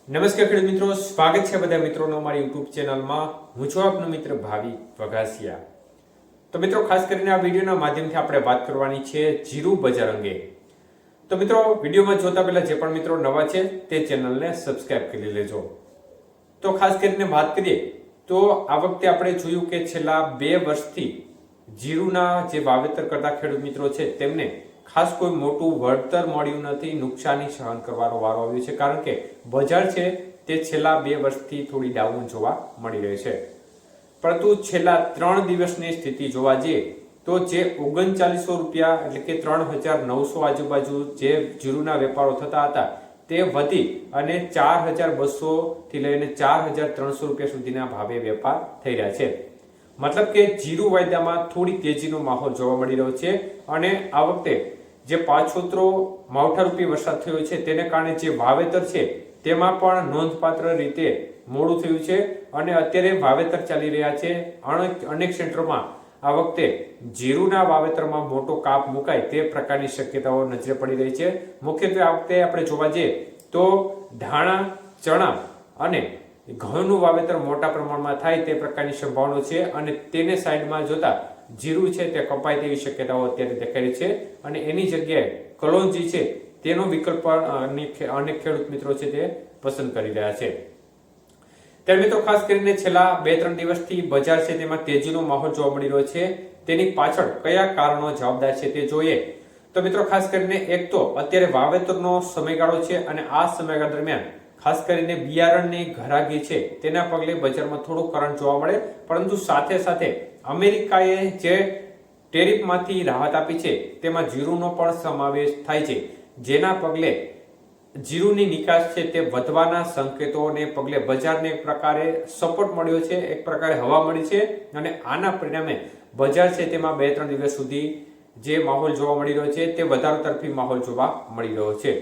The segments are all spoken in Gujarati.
નમસ્કાર ખેડૂત મિત્રો, સ્વાગત છે બધા મિત્રોનો અમારી યુટ્યુબ ચેનલમાં. હું છું આપનો મિત્ર ભાવિ વઘાસિયા. તો મિત્રો, ખાસ કરીને આ વિડીયોના માધ્યમથી આપણે વાત કરવાની છે જીરું બજાર અંગે. તો મિત્રો, વિડીયોમાં જોતા પહેલા જે પણ મિત્રો નવા છે તે ચેનલને સબસ્ક્રાઇબ કરી લેજો. તો ખાસ કરીને વાત કરીએ તો આ વખતે આપણે જોયું કે છેલ્લા 2 વર્ષથી જીરુના જે વાવેતર કરતા ખેડૂત મિત્રો છે તેમને ખાસ કોઈ મોટું વળતર મળ્યું નથી, નુકસાની સહન કરવાનો વારો આવ્યો છે. કારણ કે બજાર છે તે છેલ્લા 2 વર્ષથી થોડી ડાઉન જોવા મળી રહી છે. પરંતુ છેલ્લા 3 દિવસની સ્થિતિ જોવા જઈએ તો જે 3900 રૂપિયા એટલે કે 3900 આજુબાજુ જે જીરુના વેપારો થતા હતા તે વધી અને 4200 થી લઈને 4300 રૂપિયા સુધીના ભાવે વેપાર થઈ રહ્યા છે. મતલબ કે જીરુ વાયદામાં થોડી તેજીનો માહોલ જોવા મળી રહ્યો છે. અને આ વખતે જે પાછોતરો માવઠારૂપી વરસાદ થયો છે તેને કારણે જે વાવેતર છે તેમાં પણ નોંધપાત્ર રીતે મોડું થયું છે અને અત્યારે વાવેતર ચાલી રહ્યા છે. અનેક સેન્ટરોમાં આ વખતે જીરુના વાવેતરમાં મોટો કાપ મુકાય તે પ્રકારની શક્યતાઓ નજરે પડી રહી છે. મુખ્યત્વે આ વખતે આપણે જોવા જઈએ તો ધાણા, ચણા અને ઘઉંનું વાવેતર મોટા પ્રમાણમાં થાય તે પ્રકારની સંભાવના છે. અને તેને સાઈડમાં જોતા જીરું છે તે કપાય તેવી શક્યતાઓ અત્યારે દેખાઈ રહી છે. અને એની જગ્યાએ કલોંજી છે તેનો વિકલ્પ પણ અનેક ખેડૂત મિત્રો છે તે પસંદ કરી રહ્યા છે. ત્યારે મિત્રો, ખાસ કરીને છેલ્લા 2-3 દિવસથી બજાર છે તેમાં તેજીનો માહોલ જોવા મળી રહ્યો છે. તેની પાછળ કયા કારણો જવાબદાર છે તે જોઈએ તો મિત્રો, ખાસ કરીને એક તો અત્યારે વાવેતરનો સમયગાળો છે અને આ સમયગાળા દરમિયાન ખાસ કરીને બિયારણની ઘરાગી છે તેના પગલે બજારમાં થોડું કરંટ જોવા મળે. પરંતુ સાથે સાથે અમેરિકાએ જે ટેરિફમાંથી રાહત આપી છે તેમાં જીરુનો પણ સમાવેશ થાય છે, જેના પગલે જીરુની નિકાસ છે તે વધવાના સંકેતોને પગલે બજારને એક પ્રકારે સપોર્ટ મળ્યો છે, એક પ્રકારે હવા મળી છે. અને આના પરિણામે બજાર છે તેમાં 2-3 દિવસ સુધી જે માહોલ જોવા મળી રહ્યો છે તે વધારો તરફી માહોલ જોવા મળી રહ્યો છે.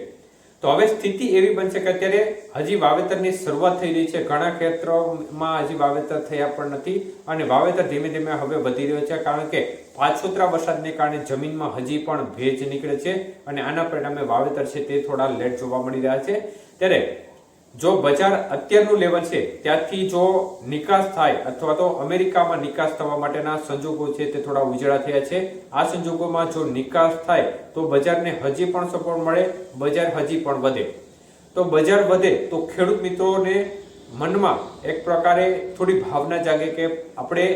તો હવે સ્થિતિ એવી બનશે કે અત્યારે હજી વાવેતરની શરૂઆત થઈ રહી છે. ઘણા ક્ષેત્રોમાં હજી વાવેતર થયા પણ નથી અને વાવેતર ધીમે ધીમે હવે વધી રહ્યો છે. કારણ કે પાછોતરા વરસાદને કારણે જમીનમાં હજી પણ ભેજ નીકળે છે અને આના પરિણામે વાવેતર છે તે થોડા લેટ જોવા મળી રહ્યા છે. ત્યારે જો બજાર અત્યારનું લેવલ છે ત્યાંથી જો નિકાસ થાય અથવા તો અમેરિકામાં નિકાસ થવા માટેના સંજોગો છે તે થોડા ઉજળા થયા છે. આ સંજોગોમાં જો નિકાસ થાય તો બજારને હજી પણ સપોર્ટ મળે, બજાર હજી પણ વધે. તો બજાર વધે તો ખેડૂત મિત્રોને મનમાં એક પ્રકારે થોડી ભાવના જાગે કે આપણે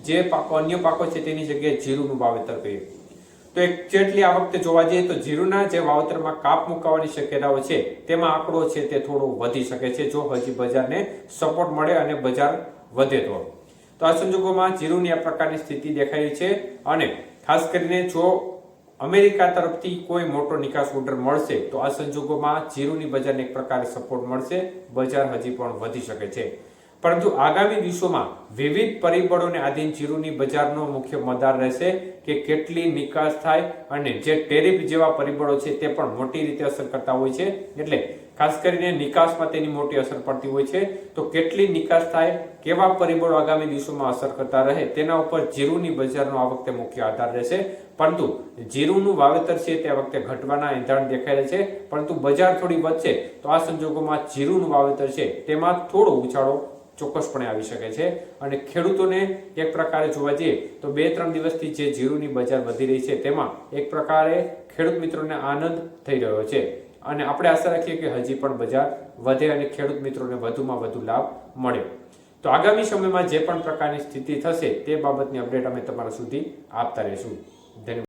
જે પાકો અન્ય પાકો છે તેની જગ્યાએ જીરુનું વાવેતર કરીએ. તો જેટલી આ વખતે જોવા જઈએ તો જીરુના જે વાવેતરમાં કાપ મુકાવાની શક્યતાઓ છે તેમાં આંકડો છે તે થોડો વધી શકે છે જો હજી બજારને સપોર્ટ મળે અને બજાર વધે તો. આ સંજોગોમાં જીરુની આ પ્રકારની સ્થિતિ દેખાઈ છે. અને ખાસ કરીને જો અમેરિકા તરફથી કોઈ મોટો નિકાસ ઓર્ડર મળશે તો આ સંજોગોમાં જીરુની બજારને એક પ્રકારે સપોર્ટ મળશે, બજાર હજી પણ વધી શકે છે. પરંતુ આગામી દિવસોમાં વિવિધ પરિબળોને આધીન જીરુની બજારનો મુખ્ય મદાર રહેશે કે કેટલી નિકાસ થાય અને જે ટેરિફ જેવા પરિબળો છે તે પણ મોટી રીતે અસર કરતા હોય છે. એટલે ખાસ કરીને નિકાસમાં તેની મોટી અસર પડતી હોય છે. તો કેટલી નિકાસ થાય, કેવા પરિબળો આગામી દિવસોમાં અસર કરતા રહે તેના ઉપર જીરુની બજારનો આ વખતે મુખ્ય આધાર રહેશે. પરંતુ જીરુનું વાવેતર છે તે આ વખતે ઘટવાના એંધાણ દેખાય છે. પરંતુ બજાર થોડી વધશે તો આ સંજોગોમાં જીરુનું વાવેતર છે તેમાં થોડો ઉછાળો ચોક્કસપણે આવી શકે છે. અને ખેડૂતોને એક પ્રકારે જોવા જઈએ તો 2-3 દિવસથી જે જીરુની બજાર વધી રહી છે તેમાં એક પ્રકારે ખેડૂત મિત્રોને આનંદ થઈ રહ્યો છે. અને આપણે આશા રાખીએ કે હજી પણ બજાર વધે અને ખેડૂત મિત્રોને વધુમાં વધુ લાભ મળે. તો આગામી સમયમાં જે પણ પ્રકારની સ્થિતિ થશે તે બાબતની અપડેટ અમે તમારા સુધી આપતા રહીશું. ધન્યવાદ.